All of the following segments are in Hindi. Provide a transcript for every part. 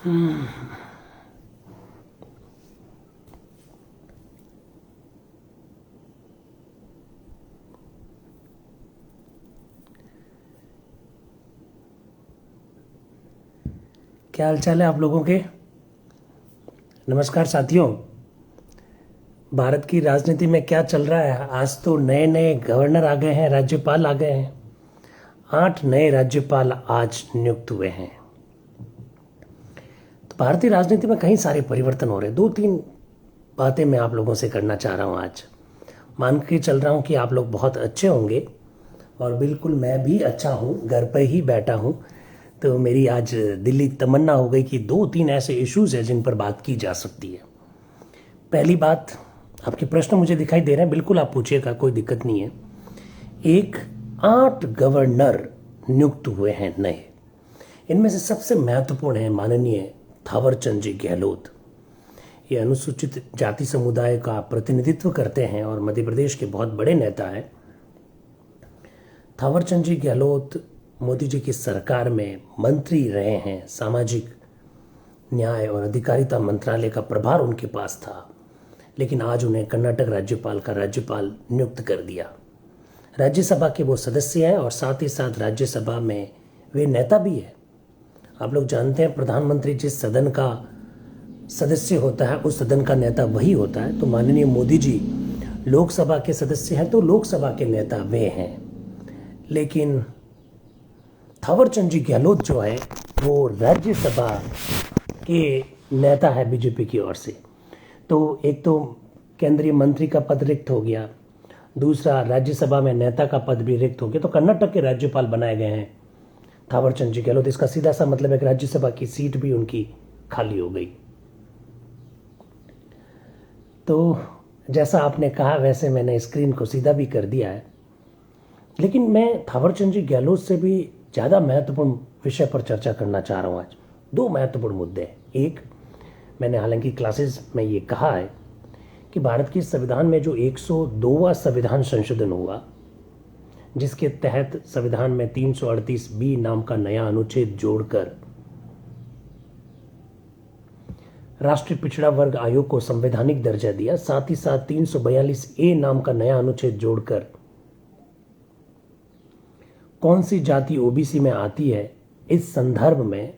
क्या हाल चाल है आप लोगों के। नमस्कार साथियों। भारत की राजनीति में क्या चल रहा है। आज तो नए नए गवर्नर आ गए हैं, राज्यपाल आ गए हैं। 8 नए राज्यपाल आज नियुक्त हुए हैं। तो भारतीय राजनीति में कई सारे परिवर्तन हो रहे हैं। 2-3 बातें मैं आप लोगों से करना चाह रहा हूं आज। मान के चल रहा हूं कि आप लोग बहुत अच्छे होंगे और बिल्कुल मैं भी अच्छा हूं, घर पर ही बैठा हूं। तो मेरी आज दिली तमन्ना हो गई कि 2-3 ऐसे इश्यूज हैं जिन पर बात की जा सकती है। पहली बात, आपके प्रश्न मुझे दिखाई दे रहे हैं, बिल्कुल आप पूछिएगा, कोई दिक्कत नहीं है। 8 गवर्नर नियुक्त हुए हैं नए। इनमें से सबसे महत्वपूर्ण है माननीय थावरचंद जी गहलोत। ये अनुसूचित जाति समुदाय का प्रतिनिधित्व करते हैं और मध्य प्रदेश के बहुत बड़े नेता हैं। थावरचंद जी गहलोत मोदी जी की सरकार में मंत्री रहे हैं। सामाजिक न्याय और अधिकारिता मंत्रालय का प्रभार उनके पास था, लेकिन आज उन्हें कर्नाटक राज्यपाल का राज्यपाल नियुक्त कर दिया। राज्यसभा के वो सदस्य हैं और साथ ही साथ राज्यसभा में वे नेता भी हैं। आप लोग जानते हैं प्रधानमंत्री जिस सदन का सदस्य होता है उस सदन का नेता वही होता है। तो माननीय मोदी जी लोकसभा के सदस्य हैं तो लोकसभा के नेता वे हैं। लेकिन थावरचंद जी गहलोत जो है वो राज्यसभा के नेता है बीजेपी की ओर से। तो एक तो केंद्रीय मंत्री का पद रिक्त हो गया, दूसरा राज्यसभा में नेता का पद भी रिक्त हो गया। तो कर्नाटक के राज्यपाल बनाए गए हैं थावरचंद जी गहलोत। इसका सीधा सा मतलब है कि राज्यसभा की सीट भी उनकी खाली हो गई। तो जैसा आपने कहा वैसे मैंने स्क्रीन को सीधा भी कर दिया है। लेकिन मैं थावरचंद जी गहलोत से भी ज़्यादा महत्वपूर्ण विषय पर चर्चा करना चाह रहा हूँ आज। 2 महत्वपूर्ण मुद्दे हैं। एक, मैंने हालांकि क्लासेस में ये कहा है कि भारत के संविधान में जो 102वां संविधान संशोधन हुआ, जिसके तहत संविधान में 338B नाम का नया अनुच्छेद जोड़कर राष्ट्रीय पिछड़ा वर्ग आयोग को संवैधानिक दर्जा दिया, साथ ही साथ 342A नाम का नया अनुच्छेद जोड़कर कौन सी जाति ओबीसी में आती है इस संदर्भ में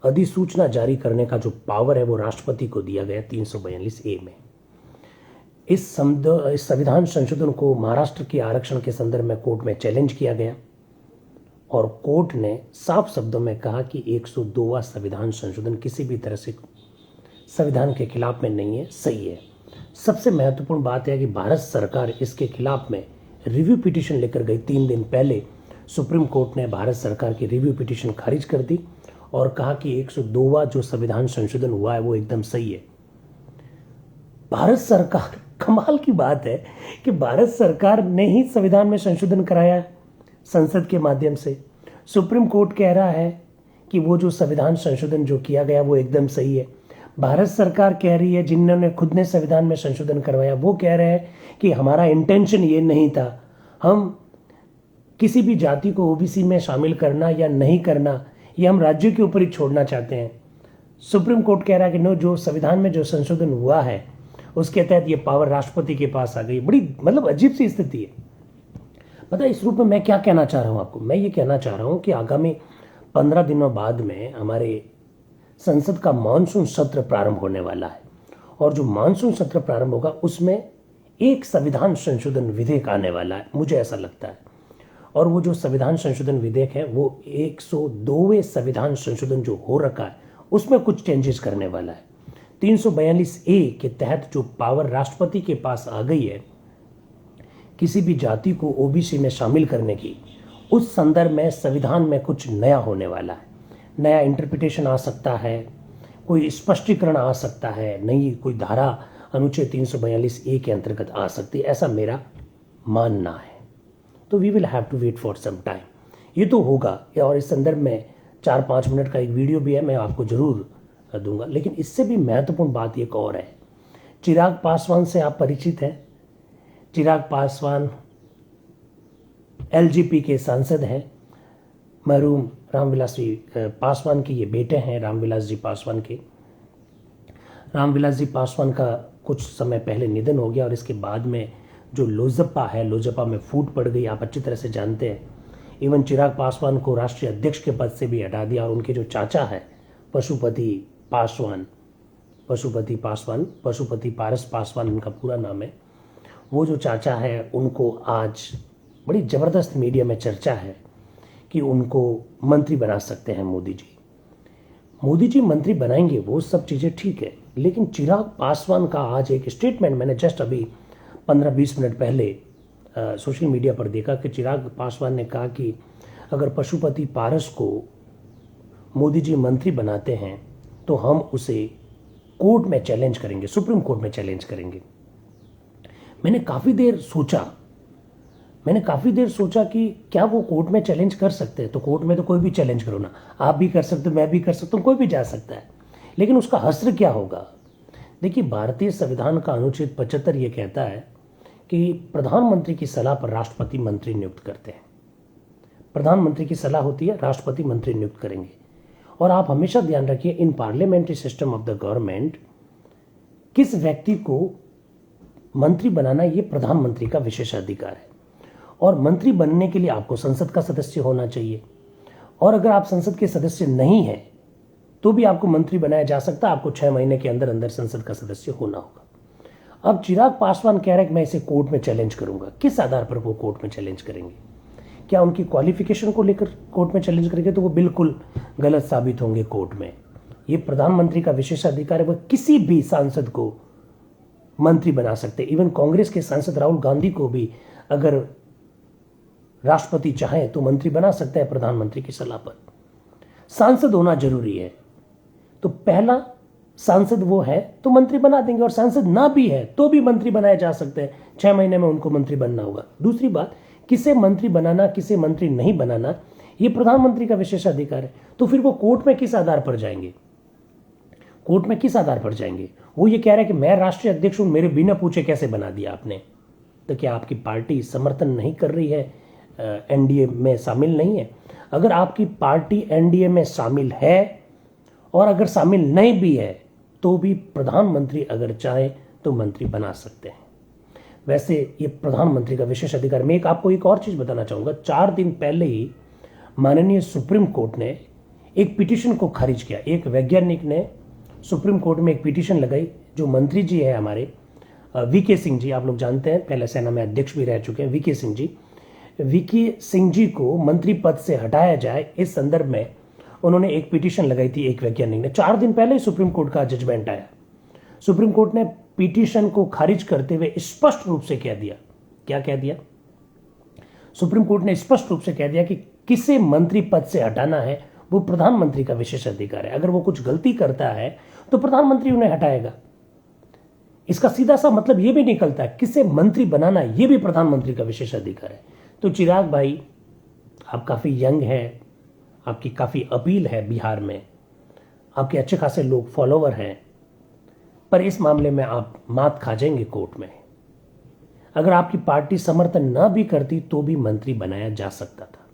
अधिसूचना जारी करने का जो पावर है वो राष्ट्रपति को दिया गया 342A में। इस संविधान संशोधन को महाराष्ट्र के आरक्षण के संदर्भ में कोर्ट में चैलेंज किया गया और कोर्ट ने साफ शब्दों में कहा कि 102वां संविधान संशोधन किसी भी तरह से संविधान के खिलाफ में नहीं है, सही है। सबसे महत्वपूर्ण बात है कि भारत सरकार इसके खिलाफ में रिव्यू पिटीशन लेकर गई। 3 दिन पहले सुप्रीम कोर्ट ने भारत सरकार की रिव्यू पिटीशन खारिज कर दी और कहा कि 102वां जो संविधान संशोधन हुआ है वो एकदम सही है। भारत सरकार, कमाल की बात है कि भारत सरकार ने ही संविधान में संशोधन कराया संसद के माध्यम से। सुप्रीम कोर्ट कह रहा है कि वो जो संविधान संशोधन जो किया गया वो एकदम सही है। भारत सरकार कह रही है, जिन्होंने खुद ने संविधान में संशोधन करवाया वो कह रहे हैं कि हमारा इंटेंशन ये नहीं था, हम किसी भी जाति को ओबीसी में शामिल करना या नहीं करना ये हम राज्यों के ऊपर ही छोड़ना चाहते हैं। सुप्रीम कोर्ट कह रहा है कि नो, जो संविधान में जो संशोधन हुआ है उसके तहत ये पावर राष्ट्रपति के पास आ गई। बड़ी मतलब अजीब सी स्थिति है। पता है इस रूप में मैं क्या कहना चाह रहा हूं आपको। मैं ये कहना चाह रहा हूं कि आगामी 15 दिनों बाद में हमारे संसद का मानसून सत्र प्रारंभ होने वाला है और जो मानसून सत्र प्रारंभ होगा उसमें एक संविधान संशोधन विधेयक आने वाला है, मुझे ऐसा लगता है। और वो जो संविधान संशोधन विधेयक है वो 102वें संविधान संशोधन जो हो रखा है उसमें कुछ चेंजेस करने वाला है। 342A के तहत जो पावर राष्ट्रपति के पास आ गई है किसी भी जाति को ओबीसी में शामिल करने की, उस संदर्भ में संविधान में कुछ नया होने वाला है। नया इंटरप्रिटेशन आ सकता है, कोई स्पष्टीकरण आ सकता है, नई कोई धारा अनुच्छेद 342A के अंतर्गत आ सकती है, ऐसा मेरा मानना है। तो we will have to wait for some time. ये तो होगा और इस संदर्भ में 4-5 मिनट का एक वीडियो भी है, मैं आपको जरूर दूंगा। लेकिन इससे भी महत्वपूर्ण बात एक और है। चिराग पासवान से आप परिचित हैं। चिराग पासवान एलजेपी के सांसद हैं। मरहूम रामविलास जी पासवान के ये बेटे हैं, रामविलास जी पासवान के। रामविलास जी पासवान का कुछ समय पहले निधन हो गया और इसके बाद में जो लोजपा है, लोजपा में फूट पड़ गई, आप अच्छी तरह से जानते हैं। इवन चिराग पासवान को राष्ट्रीय अध्यक्ष के पद से भी हटा दिया और उनके जो चाचा है पशुपति पारस पासवान उनका पूरा नाम है, वो जो चाचा है उनको आज बड़ी ज़बरदस्त मीडिया में चर्चा है कि उनको मंत्री बना सकते हैं मोदी जी। मोदी जी मंत्री बनाएंगे, वो सब चीज़ें ठीक है, लेकिन चिराग पासवान का आज एक स्टेटमेंट मैंने जस्ट अभी 15-20 मिनट पहले सोशल मीडिया पर देखा कि चिराग पासवान ने कहा कि अगर पशुपति पारस को मोदी जी मंत्री बनाते हैं तो हम उसे कोर्ट में चैलेंज करेंगे, सुप्रीम कोर्ट में चैलेंज करेंगे। मैंने काफ़ी देर सोचा कि क्या वो कोर्ट में चैलेंज कर सकते हैं। तो कोर्ट में तो कोई भी चैलेंज करो ना, आप भी कर सकते हो, मैं भी कर सकता हूँ, कोई भी जा सकता है, लेकिन उसका हश्र क्या होगा। देखिए, भारतीय संविधान का अनुच्छेद 75 ये कहता है कि प्रधानमंत्री की सलाह पर राष्ट्रपति मंत्री नियुक्त करते हैं। प्रधानमंत्री की सलाह होती है, राष्ट्रपति मंत्री नियुक्त करेंगे। और आप हमेशा ध्यान रखिए, इन parliamentary system of the government किस व्यक्ति को मंत्री बनाना ये प्रधानमंत्री का विशेषाधिकार है। और मंत्री बनने के लिए आपको संसद का सदस्य होना चाहिए, और अगर आप संसद के सदस्य नहीं हैं तो भी आपको मंत्री बनाया जा सकता है। आपको 6 महीने के अंदर अंदर संसद का सदस्य होना होगा। अब चिराग पासवान कह रहे हैं कि मैं इसे कोर्ट में चैलेंज करूंगा। किस आधार पर वो कोर्ट में चैलेंज करेंगे? क्या उनकी क्वालिफिकेशन को लेकर कोर्ट में चैलेंज करेंगे? तो वो बिल्कुल गलत साबित होंगे कोर्ट में। ये प्रधानमंत्री का विशेषाधिकार है, वह किसी भी सांसद को मंत्री बना सकते। इवन कांग्रेस के सांसद राहुल गांधी को भी अगर राष्ट्रपति चाहे तो मंत्री बना सकते हैं प्रधानमंत्री की सलाह पर। सांसद होना जरूरी है, तो पहला सांसद वो है तो मंत्री बना देंगे, और सांसद ना भी है तो भी मंत्री बनाए जा सकते हैं। 6 महीने में उनको मंत्री बनना होगा। दूसरी बात, किसे मंत्री बनाना किसे मंत्री नहीं बनाना ये प्रधानमंत्री का विशेषाधिकार है। तो फिर वो कोर्ट में किस आधार पर जाएंगे? कोर्ट में किस आधार पर जाएंगे? वो ये कह रहे हैं कि मैं राष्ट्रीय अध्यक्ष हूं, मेरे बिना पूछे कैसे बना दिया आपने। तो क्या आपकी पार्टी समर्थन नहीं कर रही है, एनडीए में शामिल नहीं है? अगर आपकी पार्टी एनडीए में शामिल है और अगर शामिल नहीं भी है तो भी प्रधानमंत्री अगर चाहे तो मंत्री बना सकते हैं। वैसे ये प्रधानमंत्री का विशेष अधिकार। मैं आपको एक और चीज बताना चाहूंगा। 4 दिन पहले ही माननीय सुप्रीम कोर्ट ने एक पिटीशन को खारिज किया। एक वैज्ञानिक ने सुप्रीम कोर्ट में एक पिटीशन लगाई। जो मंत्री जी है हमारे वीके सिंह जी, आप लोग जानते हैं, पहले सेना में अध्यक्ष भी रह चुके हैं वीके सिंह जी को मंत्री पद से हटाया जाए, इस संदर्भ में उन्होंने एक पिटीशन लगाई थी एक वैज्ञानिक ने। 4 दिन पहले सुप्रीम कोर्ट का जजमेंट आया। सुप्रीम कोर्ट ने पिटीशन को खारिज करते हुए स्पष्ट रूप से कह दिया, क्या कह दिया? सुप्रीम कोर्ट ने स्पष्ट रूप से कह दिया कि किसे मंत्री पद से हटाना है वो प्रधानमंत्री का विशेष अधिकार है। अगर वो कुछ गलती करता है तो प्रधानमंत्री उन्हें हटाएगा। इसका सीधा सा मतलब यह भी निकलता है किसे मंत्री बनाना यह भी प्रधानमंत्री का विशेष अधिकार है। तो चिराग भाई, आप काफी यंग हैं, आपकी काफी अपील है बिहार में, आपके अच्छे खासे लोग फॉलोवर हैं, पर इस मामले में आप मात खा जाएंगे कोर्ट में। अगर आपकी पार्टी समर्थन ना भी करती तो भी मंत्री बनाया जा सकता था।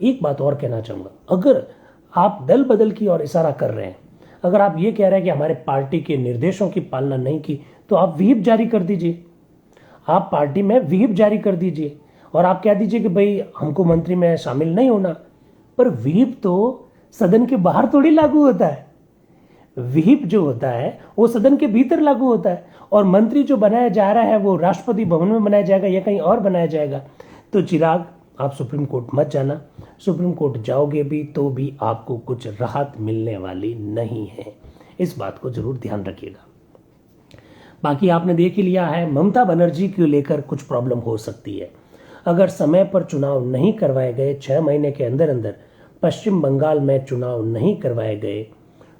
एक बात और कहना चाहूंगा, अगर आप दल बदल की और इशारा कर रहे हैं, अगर आप ये कह रहे हैं कि हमारे पार्टी के निर्देशों की पालना नहीं की, तो आप व्हीप जारी कर दीजिए। आप पार्टी में व्हीप जारी कर दीजिए और आप कह दीजिए कि भाई हमको मंत्री में शामिल नहीं होना। पर व्हीप तो सदन के बाहर थोड़ी लागू होता है। व्हीप जो होता है वो सदन के भीतर लागू होता है, और मंत्री जो बनाया जा रहा है वो राष्ट्रपति भवन में बनाया जाएगा या कहीं और बनाया जाएगा। तो चिराग, आप सुप्रीम कोर्ट मत जाना। सुप्रीम कोर्ट जाओगे भी तो भी आपको कुछ राहत मिलने वाली नहीं है। इस बात को जरूर ध्यान रखिएगा। बाकी आपने देख ही लिया है, ममता बनर्जी को लेकर कुछ प्रॉब्लम हो सकती है। अगर समय पर चुनाव नहीं करवाए गए, 6 महीने के अंदर अंदर पश्चिम बंगाल में चुनाव नहीं करवाए गए,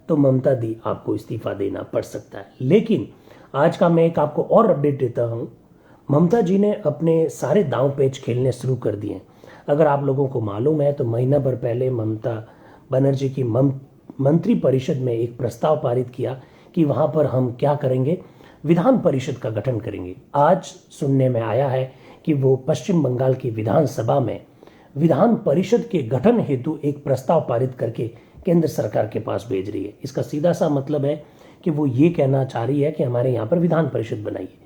तो ममता दी आपको इस्तीफा देना पड़ सकता है। लेकिन आज का मैं एक आपको और अपडेट देता हूं। ममता जी ने अपने सारे दांव पेच खेलने शुरू कर दिए। अगर आप लोगों को मालूम है तो महीना भर पहले ममता बनर्जी की मंत्री परिषद में एक प्रस्ताव पारित किया कि वहां पर हम क्या करेंगे, विधान परिषद का गठन करेंगे। आज सुनने में आया है कि वो पश्चिम बंगाल की विधानसभा में विधान परिषद के गठन हेतु एक प्रस्ताव पारित करके केंद्र सरकार के पास भेज रही है। इसका सीधा सा मतलब है कि वो ये कहना चाह रही है कि हमारे यहाँ पर विधान परिषद बनाइए।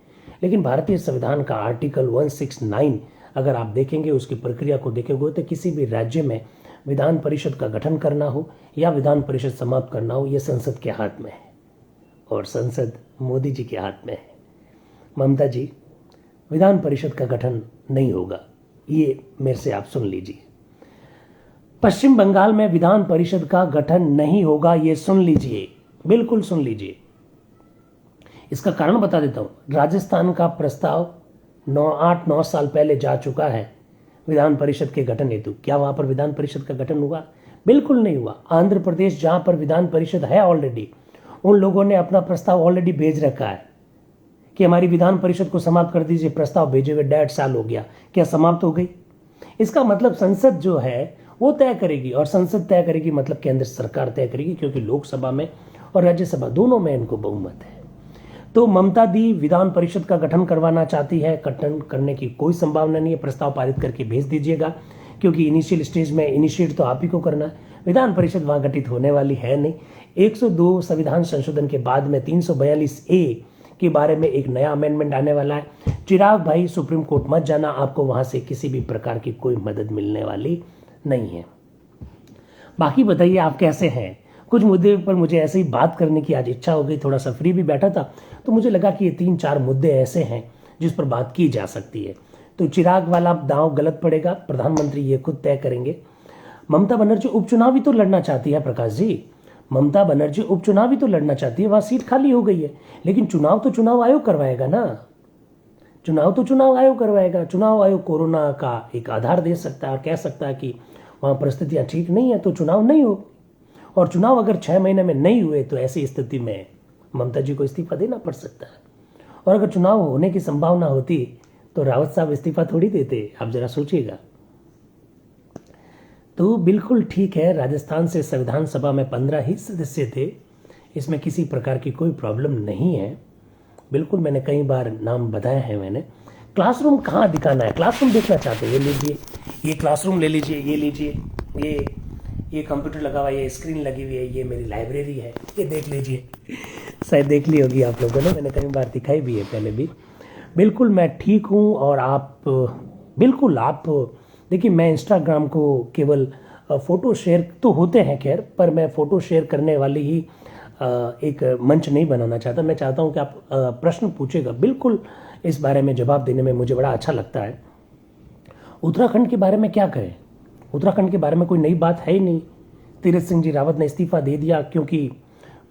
लेकिन भारतीय संविधान का आर्टिकल 169 अगर आप देखेंगे, उसकी प्रक्रिया को देखेंगे, तो किसी भी राज्य में विधान परिषद का गठन करना हो या विधान परिषद समाप्त करना हो, यह संसद के हाथ में है और संसद मोदी जी के हाथ में है। ममता जी, विधान परिषद का गठन नहीं होगा, ये मेरे से आप सुन लीजिए। पश्चिम बंगाल में विधान परिषद का गठन नहीं होगा, ये सुन लीजिए, बिल्कुल सुन लीजिए। इसका कारण बता देता हूं। राजस्थान का प्रस्ताव 8-9 साल पहले जा चुका है विधान परिषद के गठन हेतु। क्या वहां पर विधान परिषद का गठन हुआ? बिल्कुल नहीं हुआ। आंध्र प्रदेश, जहां पर विधान परिषद है ऑलरेडी, उन लोगों ने अपना प्रस्ताव ऑलरेडी भेज रखा है कि हमारी विधान परिषद को समाप्त कर दीजिए। प्रस्ताव भेजे हुए 1.5 साल हो गया, क्या समाप्त हो गई? इसका मतलब संसद जो है वो तय करेगी, और संसद तय करेगी मतलब केंद्र सरकार तय करेगी, क्योंकि लोकसभा में और राज्यसभा दोनों में इनको बहुमत है। तो ममता दी विधान परिषद का गठन करवाना चाहती है। गठन करने की कोई संभावना नहीं है। प्रस्ताव पारित करके भेज दीजिएगा, क्योंकि इनिशियल स्टेज में इनिशिएट तो आप ही को करना है। विधान परिषद वहां गठित होने वाली है नहीं। 102 संविधान संशोधन के बाद में 342A के बारे में एक नया अमेंडमेंट आने वाला है। चिराग भाई, सुप्रीम कोर्ट मत जाना, आपको वहां से किसी भी प्रकार की कोई मदद मिलने वाली नहीं है। बाकी बताइए आप कैसे हैं? कुछ मुद्दे पर मुझे ऐसे ही बात करने की आज इच्छा हो गई। थोड़ा सा फ्री भी बैठा था तो मुझे लगा कि ये 3-4 मुद्दे ऐसे हैं जिस पर बात की जा सकती है। तो चिराग वाला दांव गलत पड़ेगा, प्रधानमंत्री ये खुद तय करेंगे। ममता बनर्जी उपचुनाव भी तो लड़ना चाहती है प्रकाश जी। ममता बनर्जी उपचुनाव भी तो लड़ना चाहती है, वहां सीट खाली हो गई है। लेकिन चुनाव तो चुनाव आयोग करवाएगा ना। चुनाव तो चुनाव आयोग करवाएगा। चुनाव आयोग कोरोना का एक आधार दे सकता है और कह सकता है कि वहां परिस्थितियां ठीक नहीं है तो चुनाव नहीं हो। और चुनाव अगर 6 महीने में नहीं हुए तो ऐसी स्थिति में ममता जी को इस्तीफा देना पड़ सकता है। और अगर चुनाव होने की संभावना होती तो रावत साहब इस्तीफा थोड़ी देते, आप जरा सोचिएगा। तो बिल्कुल ठीक है, राजस्थान से संविधान सभा में 15 ही सदस्य थे, इसमें किसी प्रकार की कोई प्रॉब्लम नहीं है। बिल्कुल, मैंने कई बार नाम बताए हैं मैंने। क्लासरूम कहाँ दिखाना है? क्लासरूम देखना चाहते हैं, ये लीजिए, ये क्लासरूम ले लीजिए, ये लीजिए, ये कंप्यूटर लगा हुआ है, ये स्क्रीन लगी हुई है, ये मेरी लाइब्रेरी है, ये देख लीजिए। शायद देख ली होगी आप लोगों ने, मैंने कई बार दिखाई भी है पहले भी। बिल्कुल मैं ठीक हूँ। और आप बिल्कुल, आप देखिए, मैं इंस्टाग्राम को केवल फ़ोटो शेयर तो होते हैं खैर, पर मैं फ़ोटो शेयर करने वाली ही एक मंच नहीं बनाना चाहता। मैं चाहता हूँ कि आप प्रश्न पूछेगा, बिल्कुल इस बारे में जवाब देने में मुझे बड़ा अच्छा लगता है। उत्तराखंड के बारे में क्या कहें? उत्तराखंड के बारे में कोई नई बात है ही नहीं। तीरथ सिंह जी रावत ने इस्तीफा दे दिया, क्योंकि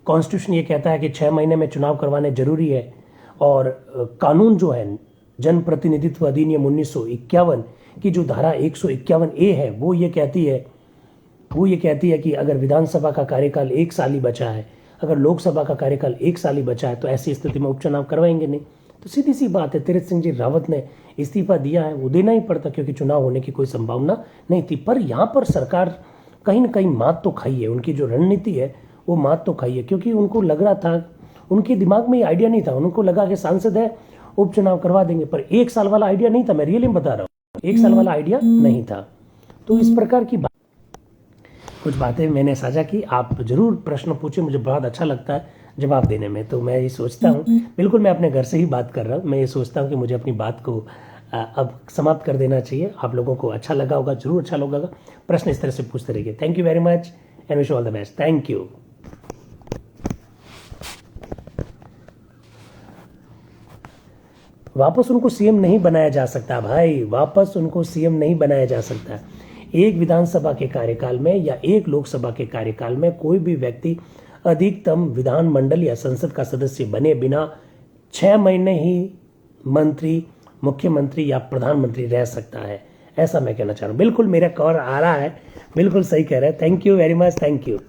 कॉन्स्टिट्यूशन ये कहता है कि 6 महीने में चुनाव करवाने जरूरी है। और कानून जो है, जन प्रतिनिधित्व अधिनियम 1951 की जो धारा 151A है, वो ये कहती है कि अगर विधानसभा का कार्यकाल 1 साल ही बचा है, अगर लोकसभा का कार्यकाल 1 साल ही बचा है, तो ऐसी स्थिति में उपचुनाव करवाएंगे नहीं। तो सीधी सी बात है, तीरथ सिंह जी रावत ने इस्तीफा दिया है, वो देना ही पड़ता, क्योंकि चुनाव होने की कोई संभावना नहीं थी। पर यहाँ पर सरकार कहीं ना कहीं मात तो खाई है। उनकी जो रणनीति है वो मात तो खाई है, क्योंकि उनको लग रहा था, उनके दिमाग में ये आइडिया नहीं था। उनको लगा कि सांसद है, उपचुनाव करवा देंगे, पर 1 साल वाला आइडिया नहीं था। मैं रियली बता रहा हूँ, 1 साल वाला आइडिया नहीं था। तो इस प्रकार की कुछ बातें मैंने साझा की। आप जरूर प्रश्न पूछे, मुझे बहुत अच्छा लगता है जवाब देने में। तो मैं ये सोचता हूँ, बिल्कुल मैं अपने घर से ही बात कर रहा हूँ, मैं ये सोचता हूँ कि मुझे अपनी बात को अब समाप्त कर देना चाहिए। आप लोगों को अच्छा लगा होगा, जरूर अच्छा लगा होगा। प्रश्न इस तरह से पूछते रहिए। Thank you very much and wish all the best. Thank you. वापस उनको सीएम नहीं बनाया जा सकता भाई, वापस उनको सीएम नहीं बनाया जा सकता। एक विधानसभा के कार्यकाल में या एक लोकसभा के कार्यकाल में कोई भी व्यक्ति अधिकतम विधानमंडल या संसद का सदस्य बने बिना 6 महीने ही मंत्री, मुख्यमंत्री या प्रधानमंत्री रह सकता है, ऐसा मैं कहना चाह रहा हूँ। बिल्कुल मेरा कॉल आ रहा है, बिल्कुल सही कह रहे हैं। Thank you very much, thank you.